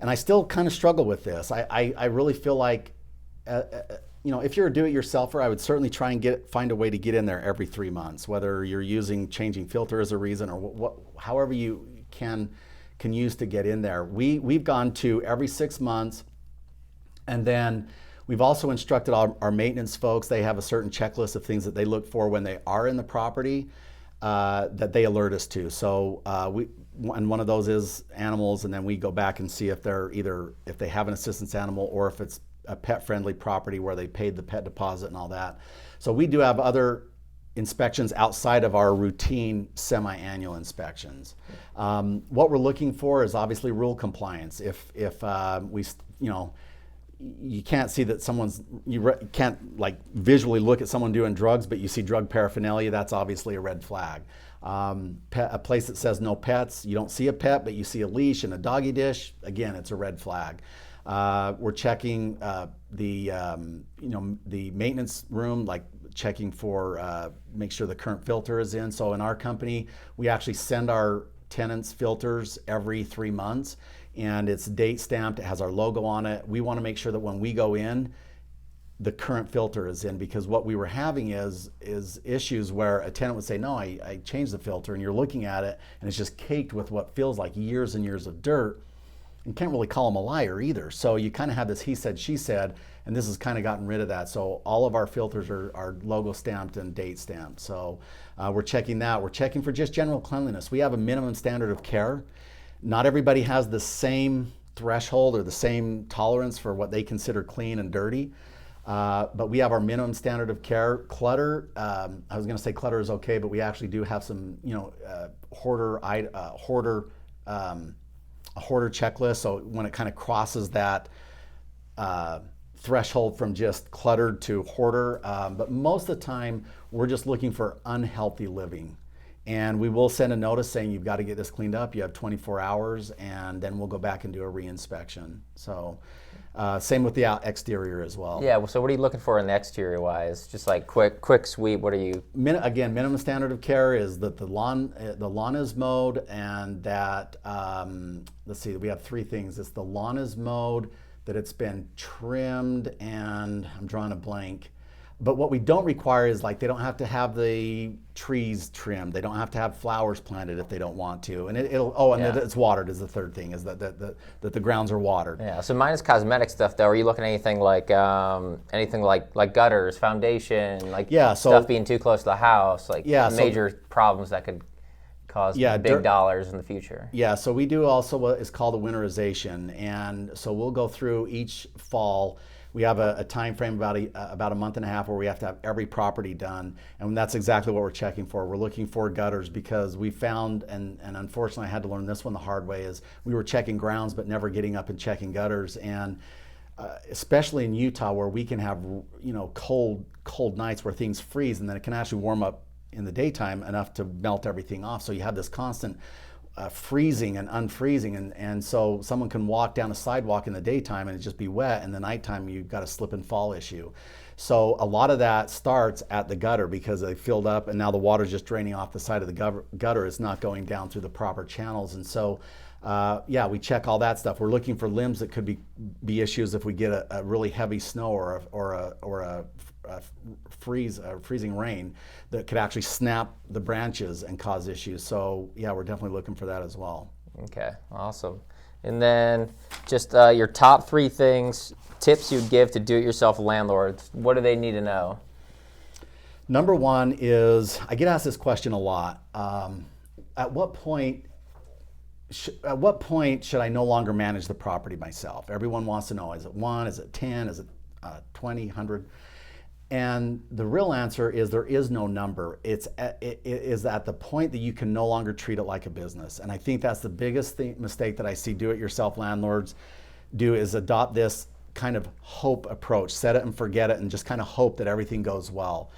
I still kind of struggle with this. I really feel like, if you're a do-it-yourselfer, I would certainly try and find a way to get in there every 3 months, whether you're using changing filter as a reason, or however you can use to get in there. We've gone to every 6 months, and then we've also instructed our maintenance folks. They have a certain checklist of things that they look for when they are in the property that they alert us to. So and one of those is animals, and then we go back and see if if they have an assistance animal, or if it's a pet-friendly property where they paid the pet deposit and all that. So we do have other inspections outside of our routine semi-annual inspections. What we're looking for is obviously rule compliance. If you can't see that you can't like visually look at someone doing drugs, but you see drug paraphernalia, that's obviously a red flag. A place that says no pets, you don't see a pet, but you see a leash and a doggy dish, again, it's a red flag. We're checking the maintenance room, like checking for make sure the current filter is in. So in our company, we actually send our tenants filters every 3 months, and it's date stamped. It has our logo on it. We want to make sure that when we go in, the current filter is in, because what we were having is issues where a tenant would say, "No, I changed the filter," and you're looking at it and it's just caked with what feels like years and years of dirt. You can't really call them a liar either. So you kind of have this he said, she said, and this has kind of gotten rid of that. So all of our filters are logo stamped and date stamped. So we're checking that. We're checking for just general cleanliness. We have a minimum standard of care. Not everybody has the same threshold or the same tolerance for what they consider clean and dirty. But we have our minimum standard of care. Clutter, I was going to say clutter is okay, but we actually do have some, a hoarder checklist. So when it kind of crosses that threshold from just cluttered to hoarder, but most of the time we're just looking for unhealthy living. And we will send a notice saying you've got to get this cleaned up. You have 24 hours, and then we'll go back and do a reinspection. So same with the exterior as well. Yeah, so what are you looking for in the exterior wise? Just like quick sweep, what are you? Again, minimum standard of care is that the lawn is mowed, and that, let's see, we have 3 things. It's the lawn is mowed, that it's been trimmed, and I'm drawing a blank. But what we don't require is, like, they don't have to have the trees trimmed. They don't have to have flowers planted if they don't want to. And that it's watered is the third thing, is that the grounds are watered. Yeah. So minus cosmetic stuff, though, are you looking at anything like gutters, foundation, stuff being too close to the house, major problems that could cause big dollars in the future? Yeah. So we do also what is called a winterization, and so we'll go through each fall. We have a time frame about a month and a half where we have to have every property done, and that's exactly what we're checking for. We're looking for gutters, because we found, and unfortunately I had to learn this one the hard way, is we were checking grounds but never getting up and checking gutters. And especially in Utah, where we can have cold nights where things freeze, and then it can actually warm up in the daytime enough to melt everything off. So you have this constant freezing and unfreezing, and so someone can walk down a sidewalk in the daytime and it just be wet, and the nighttime you've got a slip and fall issue. So a lot of that starts at the gutter because they filled up and now the water's just draining off the side of the gutter. It's not going down through the proper channels. And so, yeah, we check all that stuff. We're looking for limbs that could be issues if we get a really heavy snow or a freezing rain that could actually snap the branches and cause issues. So yeah, we're definitely looking for that as well. Okay, awesome. And then just your top 3 tips you'd give to do-it-yourself landlords. What do they need to know? Number 1 is, I get asked this question a lot. At what point should I no longer manage the property myself? Everyone wants to know, is it 1, is it 10, is it 20, 100? And the real answer is there is no number. It is at the point that you can no longer treat it like a business. And I think that's the biggest mistake that I see do-it-yourself landlords do, is adopt this kind of hope approach, set it and forget it, and just kind of hope that everything goes well.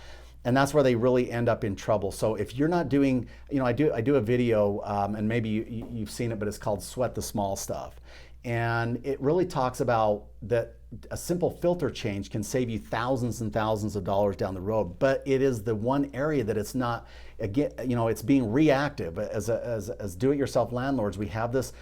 And that's where they really end up in trouble. So if you're not doing, I do a video, and maybe you've seen it, but it's called Sweat the Small Stuff. And it really talks about that a simple filter change can save you thousands and thousands of dollars down the road. But it is the one area that it's not, again, it's being reactive. As do-it-yourself landlords, we have this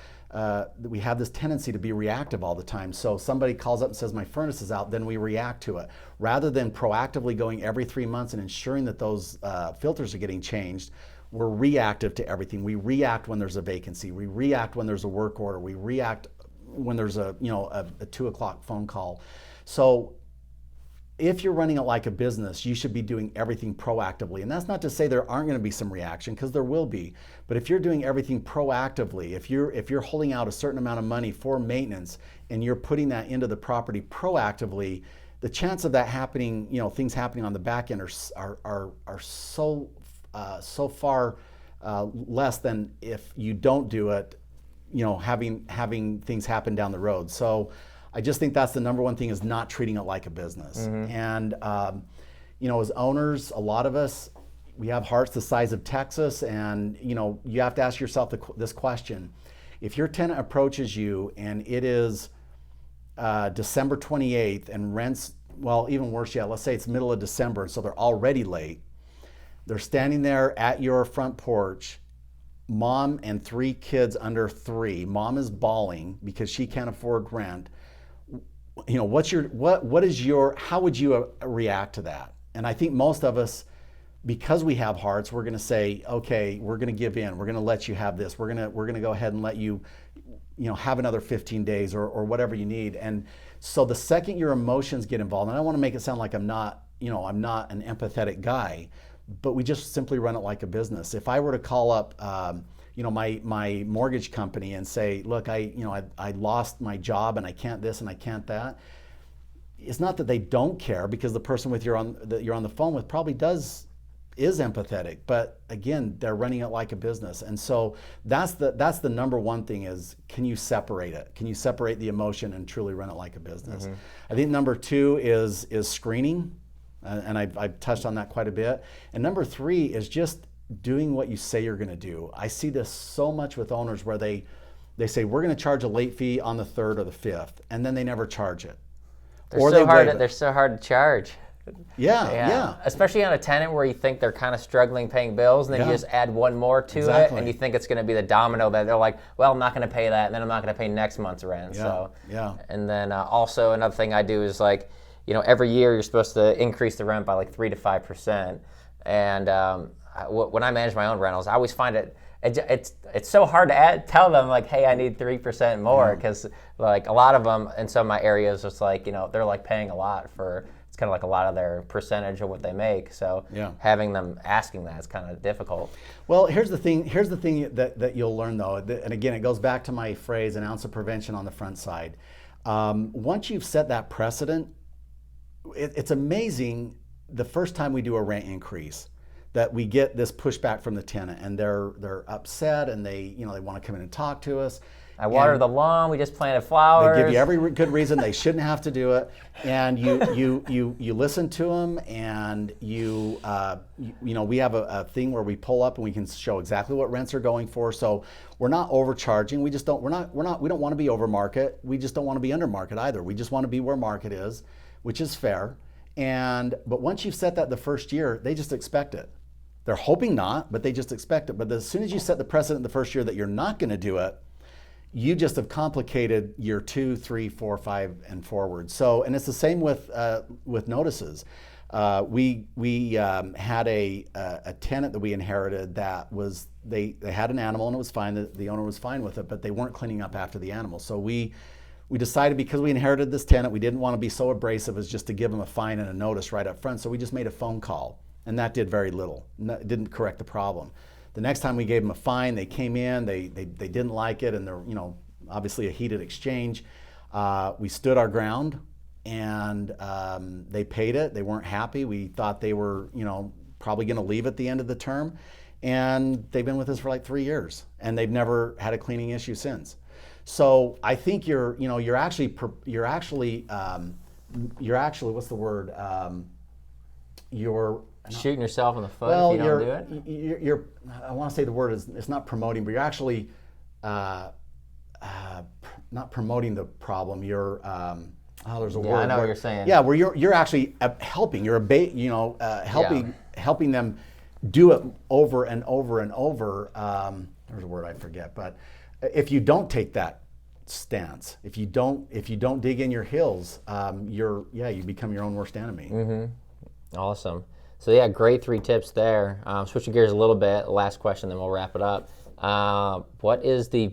tendency to be reactive all the time. So somebody calls up and says, my furnace is out, then we react to it. Rather than proactively going every 3 months and ensuring that those filters are getting changed, we're reactive to everything. We react when there's a vacancy. We react when there's a work order. We react when there's a 2 o'clock phone call. So if you're running it like a business, you should be doing everything proactively. And that's not to say there aren't going to be some reaction, because there will be. But if you're doing everything proactively, if you're holding out a certain amount of money for maintenance and you're putting that into the property proactively, the chance of that happening, things happening on the back end are so far less than if you don't do it, having things happen down the road. So I just think that's the number 1 thing, is not treating it like a business. Mm-hmm. And, as owners, a lot of us, we have hearts the size of Texas, and, you have to ask yourself this question. If your tenant approaches you and it is December 28th and rents, well, even worse yet, let's say it's middle of December, so they're already late. They're standing there at your front porch, mom and 3 kids under 3. Mom is bawling because she can't afford rent. How would you react to that? And I think most of us, because we have hearts, we're going to say, okay, we're going to give in. We're going to let you have this. We're going to go ahead and let you, have another 15 days or whatever you need. And so the second your emotions get involved, and I don't want to make it sound like I'm not an empathetic guy, but we just simply run it like a business. If I were to call up, my mortgage company and say, look, I lost my job and I can't this and I can't that. It's not that they don't care, because the person that you're on the phone with probably is empathetic, but again, they're running it like a business. And so that's the number 1 thing, is, can you separate it? Can you separate the emotion and truly run it like a business? Mm-hmm. I think number 2 is screening. And I've touched on that quite a bit. And number 3 is just doing what you say you're going to do. I see this so much with owners where they say, we're going to charge a late fee on the 3rd or the 5th, and then they never charge it. They're so hard to charge. Yeah. Especially on a tenant where you think they're kind of struggling paying bills, and then you just add one more to it, and you think it's going to be the domino that they're like, well, I'm not going to pay that, and then I'm not going to pay next month's rent. And then also another thing I do is, like, every year you're supposed to increase the rent by like 3 to 5%. And when I manage my own rentals, I always find it's so hard to tell them, like, hey, I need 3% more, because like a lot of them in some of my areas, it's like, they're like paying a lot for, it's kind of like a lot of their percentage of what they make. So having them asking that is kind of difficult. Well, here's the thing that you'll learn, though, and again, it goes back to my phrase, an ounce of prevention on the front side. Once you've set that precedent, it's amazing the first time we do a rent increase that we get this pushback from the tenant, and they're upset, and they want to come in and talk to us. I water the lawn. We just planted flowers. They give you every good reason they shouldn't have to do it, and you listen to them, and you know, we have a thing where we pull up and we can show exactly what rents are going for. So we're not overcharging. We just don't. We don't want to be over market. We just don't want to be under market either. We just want to be where market is, which is fair. But once you've set that the first year, they just expect it. They're hoping not, but they just expect it. But as soon as you set the precedent the first year that you're not going to do it, you just have complicated year 2, 3, 4, 5, and forward. So, and it's the same with notices. We had a tenant that we inherited that was, they had an animal and it was fine. The owner was fine with it, but they weren't cleaning up after the animal. So we decided, because we inherited this tenant, we didn't want to be so abrasive as just to give them a fine and a notice right up front. So we just made a phone call, and that did very little. It didn't correct the problem. The next time we gave them a fine, they came in, they didn't like it, and they're, you know, obviously a heated exchange. We stood our ground, and they paid it. They weren't happy. We thought they were, you know, probably going to leave at the end of the term, and they've been with us for like 3 years, and they've never had a cleaning issue since. So I think you're actually what's the word? You're shooting yourself in the foot if you don't do it? You're I want to say the word is, it's not promoting, but you're actually not promoting the problem. You're there's a word. I know what you're saying. Yeah, where you're actually helping. You're helping them do it over and over and over. There's a word I forget, but if you don't take that stance, if you don't dig in your heels, you become your own worst enemy. Mm-hmm. Awesome. So yeah, great 3 tips there. Switching gears a little bit, last question, then we'll wrap it up. What is the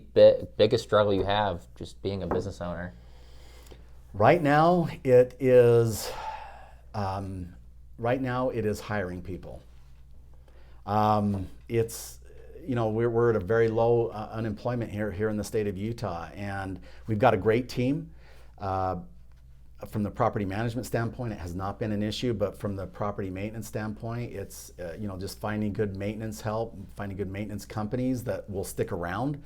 biggest struggle you have just being a business owner? Right now, it is hiring people. It's, you know, we're at a very low unemployment here in the state of Utah, and we've got a great team. From the property management standpoint, it has not been an issue, but from the property maintenance standpoint, it's just finding good maintenance help, finding good maintenance companies that will stick around.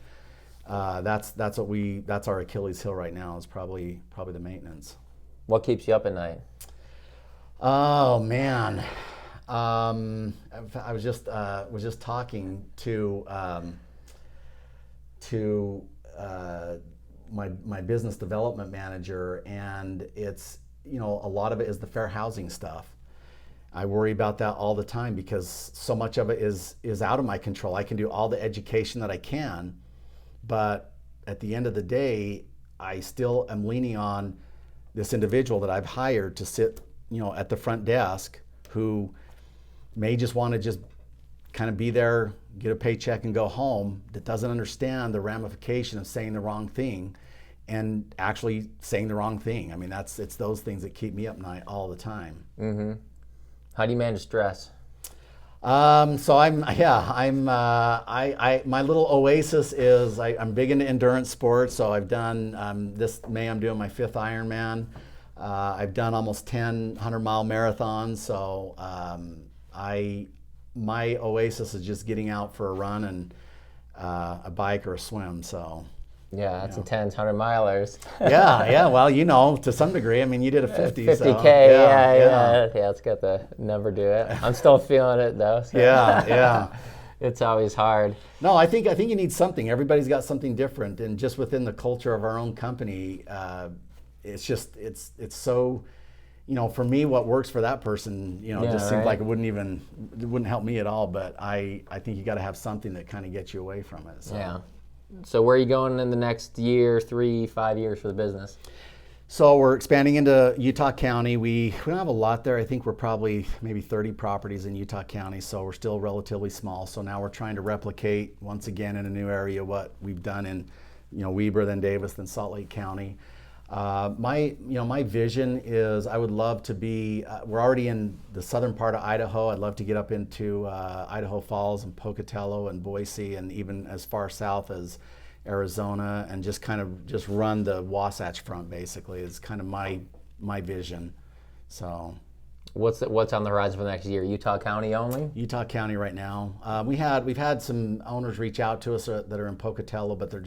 That's our Achilles heel right now, is probably the maintenance. What keeps you up at night? Oh man, I was just talking to my business development manager, and it's, you know, a lot of it is the fair housing stuff. I worry about that all the time because so much of it is out of my control. I can do all the education that I can, but at the end of the day, I still am leaning on this individual that I've hired to sit, you know, at the front desk, who may just want to just kind of be there, get a paycheck and go home, that doesn't understand the ramification of saying the wrong thing and actually saying the wrong thing. I mean, it's those things that keep me up night all the time. Mm-hmm. How do you manage stress? So my little oasis is I'm big into endurance sports. So I've done, this May I'm doing my 5th Ironman. I've done almost 10 100-mile marathons. So my oasis is just getting out for a run and a bike or a swim. So yeah, that's intense, 100-milers. yeah. Well, you know, to some degree. I mean, you did a 50. 50K. So, yeah. Let's get the number do it. I'm still feeling it though. So. Yeah. It's always hard. No, I think you need something. Everybody's got something different, and just within the culture of our own company, it's so. You know, for me, what works for that person, you know, just seems like it wouldn't help me at all. But I think you got to have something that kind of gets you away from it. So. Yeah. So where are you going in the next year, 3, 5 years for the business? So we're expanding into Utah County. We don't have a lot there. I think we're probably maybe 30 properties in Utah County. So we're still relatively small. So now we're trying to replicate once again in a new area what we've done in, you know, Weber, then Davis, then Salt Lake County. My vision is I would love to be, we're already in the southern part of Idaho. I'd love to get up into Idaho Falls and Pocatello and Boise, and even as far south as Arizona, and just kind of just run the Wasatch Front basically is kind of my vision. So what's on the horizon for the next year? Utah County only? Utah County right now. We've had some owners reach out to us that are in Pocatello, but they're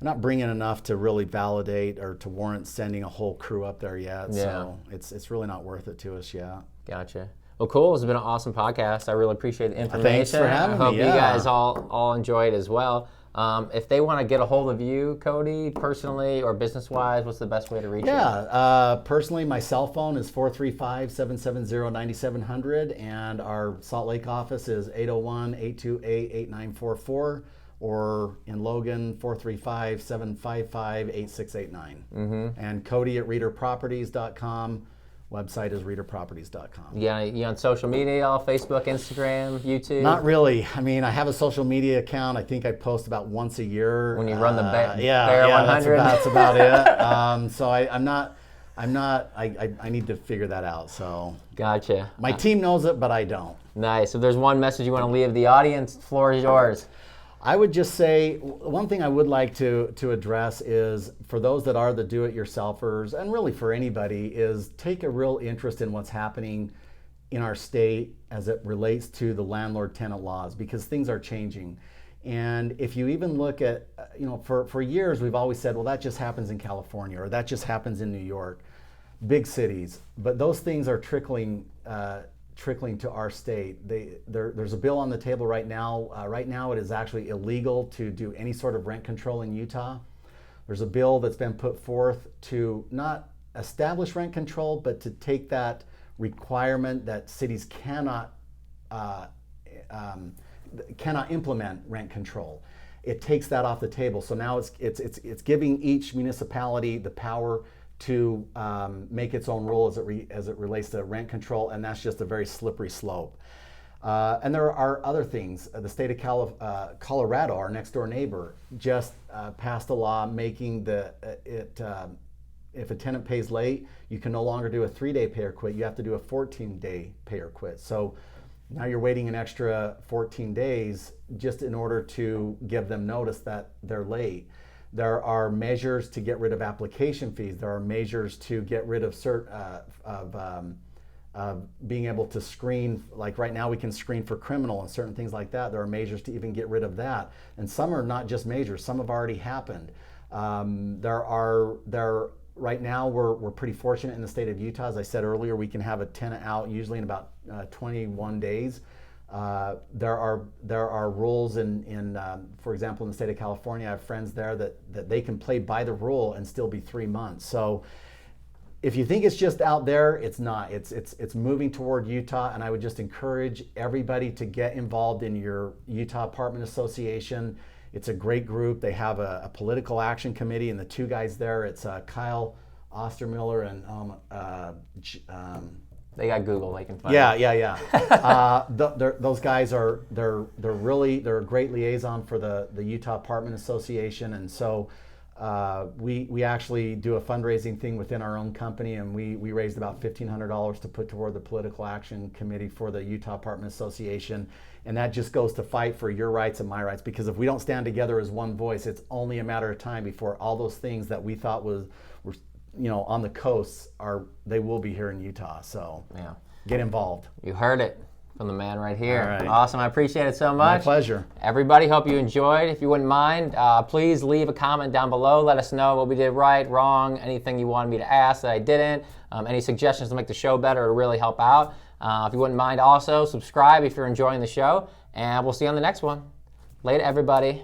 not bringing enough to really validate or to warrant sending a whole crew up there yet. Yeah. So it's really not worth it to us yet. Gotcha. Well, cool. It's been an awesome podcast. I really appreciate the information. Thanks for having me. I hope you guys all enjoyed as well. If they want to get a hold of you, Cody, personally or business-wise, what's the best way to reach you? Personally, my cell phone is 435-770-9700, and our Salt Lake office is 801-828-8944, or in Logan, 435-755-8689. And Cody at ReederProperties.com. Website is ReederProperties.com. Yeah, you on social media, all Facebook, Instagram, YouTube? Not really. I mean, I have a social media account. I think I post about once a year. When you run the Bear 100. That's about it. So I'm not. I need to figure that out. So gotcha. My team knows it, but I don't. Nice. If there's one message you want to leave the audience, the floor is yours. I would just say one thing I would like to address is, for those that are the do-it-yourselfers, and really for anybody, is take a real interest in what's happening in our state as it relates to the landlord-tenant laws, because things are changing. And if you even look at, for years we've always said, well, that just happens in California, or that just happens in New York, big cities. But those things are trickling to our state. There's a bill on the table right now. Right now it is actually illegal to do any sort of rent control in Utah. There's a bill that's been put forth to not establish rent control, but to take that requirement that cities cannot implement rent control. It takes that off the table. So now it's giving each municipality the power to make its own rule as it relates to rent control, and that's just a very slippery slope. And there are other things. The state of Colorado, our next door neighbor, just passed a law making if a tenant pays late, you can no longer do a 3-day pay or quit. You have to do a 14-day pay or quit. So now you're waiting an extra 14 days just in order to give them notice that they're late. There are measures to get rid of application fees. There are measures to get rid of being able to screen. Like right now, we can screen for criminal and certain things like that. There are measures to even get rid of that. And some are not just measures. Some have already happened. Right now, we're pretty fortunate in the state of Utah. As I said earlier, we can have a tenant out usually in about 21 days. There are rules for example, in the state of California, I have friends there that they can play by the rule and still be 3 months. So if you think it's just out there, it's not. It's moving toward Utah, and I would just encourage everybody to get involved in your Utah Apartment Association. It's a great group. They have a political action committee, and the two guys there, it's Kyle Ostermiller and they got Google. They can find. Yeah. Those guys they're a great liaison for the Utah Apartment Association, and so we actually do a fundraising thing within our own company, and we raised about $1,500 to put toward the political action committee for the Utah Apartment Association, and that just goes to fight for your rights and my rights. Because if we don't stand together as one voice, it's only a matter of time before all those things that we thought were on the coasts they will be here in Utah. So yeah, get involved. You heard it from the man right here. All right. Awesome. I appreciate it so much. My pleasure. Everybody, hope you enjoyed. If you wouldn't mind, please leave a comment down below. Let us know what we did right, wrong, anything you wanted me to ask that I didn't, any suggestions to make the show better to really help out. If you wouldn't mind, also subscribe if you're enjoying the show, and we'll see you on the next one. Later, everybody.